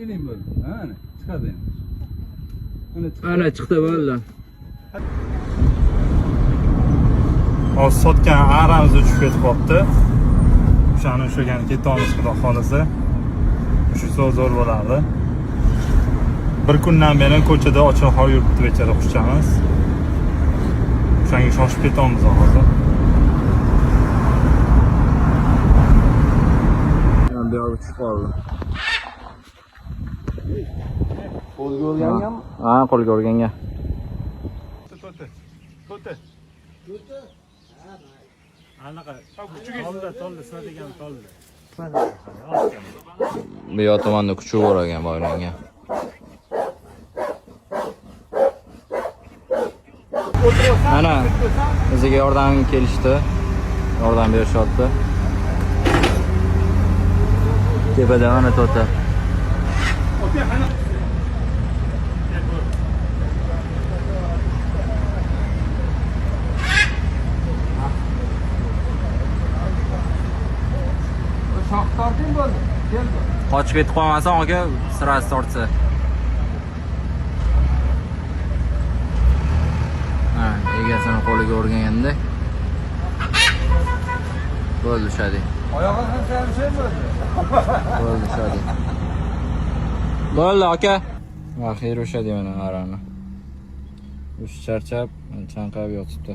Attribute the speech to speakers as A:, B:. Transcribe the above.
A: iling bo'ldi. Mana chiqadi endi.
B: Ana chiqdi bo'ldi.
C: Hozir sotgan aramiz uchib ketib qolibdi. O'shani ushagani ketamiz xudo xolisa. Shu zo'r bo'ladi. Bir kundan beri ko'chada ochiq yuribdi bechara xushchamiz. O'shanga shoshib ketamiz hozir.
B: Bu yoqqa tushib qoldi.
A: Qo'lga o'rganganmi?
B: Ha, qo'lga o'rgangan.
C: To'ta. Anaqa, tolda sinadigan tolda.
B: Bu yoq tomonda kuchi bor ekan, boylangan. Ana bizga yordam kelishdi. Yordam berishyapti. Tepada mana to'ta.
A: Shoh torting bo'ldi. Keldi.
B: Qochib ketib qolmasa, aka sirasi tortsa. Ha, egasini qo'liga o'rganganda. Bo'ldi shadi.
A: Oyog'idan ham bo'ldi.
B: Bo'ldi shadi. Bo'ldi aka. Va xayr o'shadi mana arani. Ush charchab, chanqab yotibdi.